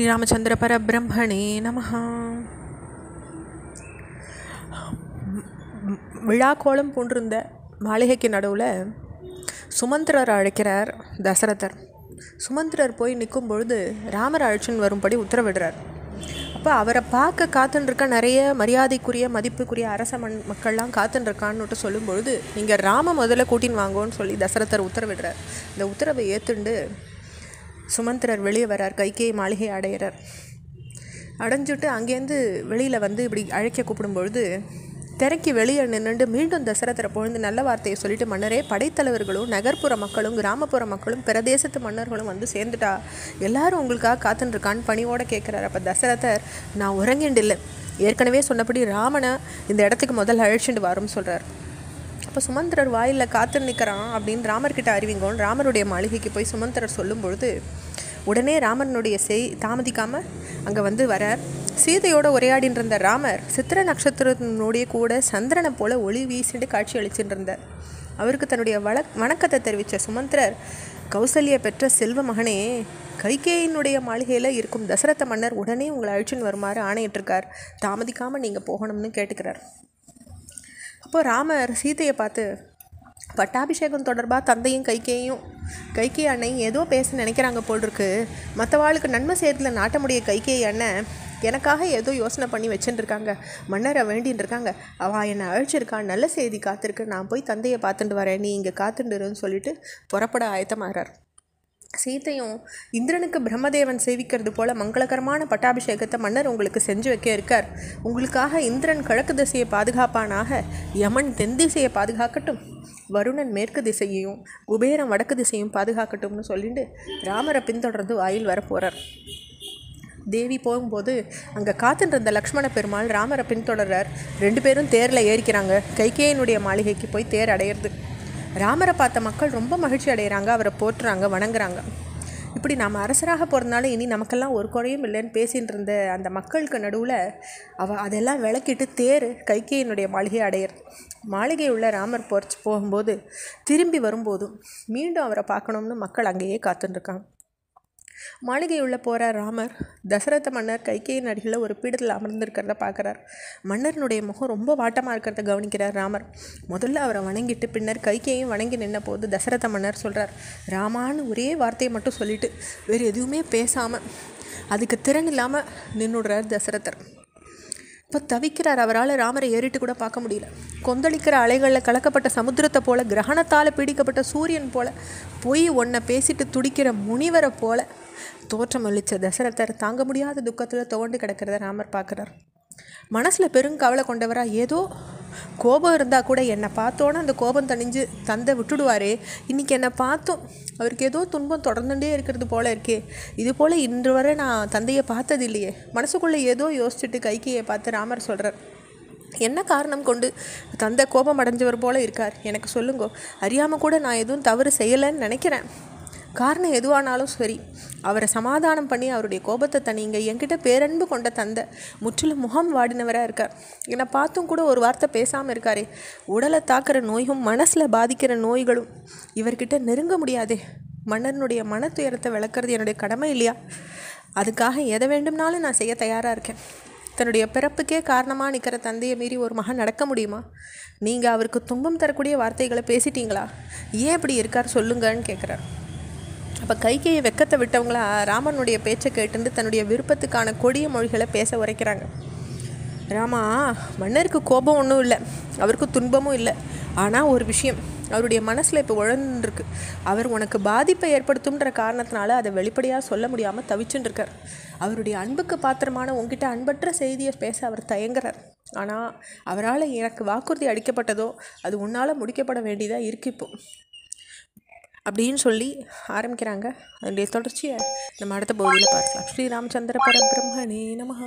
ஸ்ரீராமச்சந்திர பரபிரம்மணே நமஹ. விழாக்கோலம் போன்றிருந்த மாளிகைக்கு நடுவில் சுமந்திரர் அழைக்கிறார் தசரதர். சுமந்திரர் போய் நிற்கும் பொழுது ராமர் அழைச்சின்னு வரும்படி உத்தரவிடுறார். அப்போ அவரை பார்க்க காத்துருக்க நிறைய மரியாதைக்குரிய மதிப்புக்குரிய அரச மக்கள்லாம் காத்துருக்கான்னு சொல்லும் பொழுது நீங்கள் ராம முதல்ல கூட்டின்னு வாங்கோன்னு சொல்லி தசரதர் உத்தரவிடுறார். இந்த உத்தரவை ஏற்றுண்டு சுமந்திரர் வெளியே வரார். கைகேயி மாளிகை அடையிறார். அடைஞ்சிட்டு அங்கேருந்து வெளியில் வந்து இப்படி அழைக்க கூப்பிடும்பொழுது திரைக்கு வெளியே நின்றுண்டு மீண்டும் தசரதரை பொழுது நல்ல வார்த்தையை சொல்லிட்டு, மன்னரே, படைத்தலைவர்களும் நகர்ப்புற மக்களும் கிராமப்புற மக்களும் பிரதேசத்து மன்னர்களும் வந்து சேர்ந்துட்டா, எல்லாரும் உங்களுக்காக காத்துருக்கான்னு பணியோடு கேட்குறாரு. அப்போ தசரதர், நான் உறங்கிண்டு இல்லை, ஏற்கனவே சொன்னபடி ராமனை இந்த இடத்துக்கு முதல்ல அழைச்சிட்டு வரோம்னு சொல்கிறார். அப்போ சுமந்திரர் வாயில் காத்து நிற்கிறான் அப்படின்னு ராமர்கிட்ட அறிவிங்கோன்னு ராமருடைய மாளிகைக்கு போய் சுமந்திரர் சொல்லும் பொழுது உடனே ராமனுடைய தாமதிக்காமல் அங்கே வந்து வரார். சீதையோட உரையாடின்னு இருந்த ராமர் சித்திர நட்சத்திரத்தினுடைய கூட சந்திரனை போல ஒளி வீசிட்டு காட்சி அளிச்சுட்டு இருந்தார். அவருக்கு தன்னுடைய வணக்கத்தை தெரிவித்த சுமந்திரர், கௌசல்யை பெற்ற செல்வ மகனே, கைகேயினுடைய மாளிகையில் இருக்கும் தசரத மன்னர் உடனே உங்களை அழிச்சுன்னு வருமாறு ஆணையிட்டிருக்கார், தாமதிக்காமல் நீங்கள் போகணும்னு கேட்டுக்கிறார். அப்போது ராமர் சீதையை பார்த்து, பட்டாபிஷேகம் தொடர்பாக தந்தையும் கைகேயி அண்ணையும் ஏதோ பேச நினைக்கிறாங்க போல் இருக்கு, மற்றவாளுக்கு நன்மை சேர்த்துல நாட்டமுடைய கைகேயி அண்ணன் எனக்காக ஏதோ யோசனை பண்ணி வச்சுட்டு இருக்காங்க, மன்னரை வேண்டின்னு இருக்காங்க, அவள் என்னை அழைச்சிருக்கா, நல்ல செய்தி காத்திருக்கு, நான் போய் தந்தையை பார்த்துட்டு வரேன், நீ இங்கே காத்துண்டுருன்னு சொல்லிட்டு புறப்பட ஆயத்தமாகிறார். சீதையும், இந்திரனுக்கு பிரம்மதேவன் சேவிக்கிறது போல மங்களகரமான பட்டாபிஷேகத்தை மன்னர் உங்களுக்கு செஞ்சு வைக்க இருக்கார், உங்களுக்காக இந்திரன் கிழக்கு திசையை பாதுகாப்பானாக, யமன் தென் திசையை பாதுகாக்கட்டும், வருணன் மேற்கு திசையையும் குபேரன் வடக்கு திசையும் பாதுகாக்கட்டும்னு சொல்லிட்டு ராமரை பின்தொடர்ந்து வாயில் வர போகிறார். தேவி போகும்போது அங்கே காத்துருந்த லக்ஷ்மண பெருமாள் ராமரை பின்தொடர்றார். 2 பேரும் தேரில் ஏறிக்கிறாங்க. கைகேயினுடைய மாளிகைக்கு போய் தேர் அடையிறது. ராமரை பார்த்த மக்கள் ரொம்ப மகிழ்ச்சி அடைகிறாங்க, அவரை போற்றுறாங்க, வணங்குறாங்க. இப்படி நாம் அரசராக போகிறதுனால இனி நமக்கெல்லாம் ஒரு குறையும் இல்லைன்னு பேசிகிட்டு இருந்த அந்த மக்களுக்கு நடுவில் அதெல்லாம் விளக்கிட்டு தேர் கைகேயினுடைய மாளிகையை அடையிறது. மாளிகை உள்ள ராமர் போகும்போது திரும்பி வரும்போதும் மீண்டும் அவரை பார்க்கணும்னு மக்கள் அங்கேயே காத்துட்டுருக்காங்க. மாளிகை உள்ள போகிற ராமர் தசரத மன்னர் கைகேயின் அடிகளில் ஒரு பீடத்தில் அமர்ந்திருக்கிறத பார்க்குறார். மன்னரனுடைய முகம் ரொம்ப வாட்டமாக இருக்கிறத கவனிக்கிறார் ராமர். முதல்ல அவரை வணங்கிட்டு பின்னர் கைகேயும் வணங்கி நின்ன போது தசரத மன்னர் சொல்கிறார், ராமான்னு ஒரே வார்த்தையை மட்டும் சொல்லிவிட்டு வேறு எதுவுமே பேசாமல் அதுக்கு திறன் இல்லாமல் நின்றுடுறார் தசரதர். இப்போ தவிக்கிறார். அவரால் ராமரை ஏறிட்டு கூட பார்க்க முடியல. கொந்தளிக்கிற அலைகளில் கலக்கப்பட்ட சமுத்திரத்தை போல, கிரகணத்தால் பீடிக்கப்பட்ட சூரியன் போல, போய் ஒன்றை பேசிட்டு துடிக்கிற முனிவரை போல தோற்றம் அளித்த தசரதர் தாங்க முடியாத துக்கத்தில் துவண்டு கிடக்கிறத ராமர் பார்க்குறார். மனசில் பெருங்கவலை கொண்டவராக, ஏதோ கோபம் இருந்தால் கூட என்னை பார்த்தோன்னே அந்த கோபம் தணிஞ்சு தந்தை விட்டுடுவாரே, இன்றைக்கி என்னை பார்த்தோம் அவருக்கு ஏதோ துன்பம் தொடர்ந்துட்டே இருக்கிறது போல இருக்கே, இது போல் இன்று வரை நான் தந்தையை பார்த்தது இல்லையே. மனசுக்குள்ளே ஏதோ யோசிச்சுட்டு கைகேயை பார்த்து ராமர் சொல்கிறார், என்ன காரணம் கொண்டு தந்தை கோபம் அடைஞ்சவர் போல் இருக்கார், எனக்கு சொல்லுங்கோ, அறியாமல் கூட நான் எதுவும் தவறு செய்யலைன்னு நினைக்கிறேன், காரணம் எதுவானாலும் சரி, அவரை சமாதானம் பண்ணி அவருடைய கோபத்தை தனிங்க, என்கிட்ட பேரன்பு கொண்ட தந்தை முற்றிலும் முகம் வாடினவராக இருக்கார், என்னை பார்த்தும் கூட ஒரு வார்த்தை பேசாமல் இருக்காரே, உடலை தாக்குற நோயும் மனசில் பாதிக்கிற நோய்களும் இவர்கிட்ட நெருங்க முடியாதே, மன்னனுடைய மன துயரத்தை விளக்குறது என்னுடைய கடமை இல்லையா, அதுக்காக எதை வேண்டும்னாலும் நான் செய்ய தயாராக இருக்கேன், தன்னுடைய பிறப்புக்கே காரணமாக நிற்கிற தந்தையை மீறி ஒரு மகன் நடக்க முடியுமா, நீங்கள் அவருக்கு துன்பம் தரக்கூடிய வார்த்தைகளை பேசிட்டீங்களா, ஏன் இப்படி இருக்கார் சொல்லுங்கன்னு கேட்குறார். அப்போ கைகேயை வெக்கத்தை விட்டவங்களா ராமனுடைய பேச்சை கேட்டுட்டு தன்னுடைய விருப்பத்துக்கான கொடிய மொழிகளை பேச உரைக்கிறாங்க. ராமா, மன்னருக்கு கோபம் ஒன்றும் இல்லை, அவருக்கு துன்பமும் இல்லை, ஆனால் ஒரு விஷயம் அவருடைய மனசில் இப்போ உழந்துருக்கு, அவர் உனக்கு பாதிப்பை ஏற்படுத்தும்ன்ற காரணத்தினால அதை வெளிப்படையாக சொல்ல முடியாமல் தவிச்சுட்டுருக்கார், அவருடைய அன்புக்கு பாத்திரமான உங்ககிட்ட அன்பற்ற செய்தியை பேச அவர் தயங்குறார், ஆனால் அவரால் எனக்கு வாக்குறுதி அளிக்கப்பட்டதோ அது உன்னால் முடிக்கப்பட வேண்டியதாக இருக்கு இப்போ அப்படின்னு சொல்லி ஆரம்பிக்கிறாங்க. அதனுடைய தொடர்ச்சியை நம்ம அடுத்த பகுதியில் பார்க்கலாம். ஸ்ரீராமச்சந்திர பரபிரம்மணே நமஹ.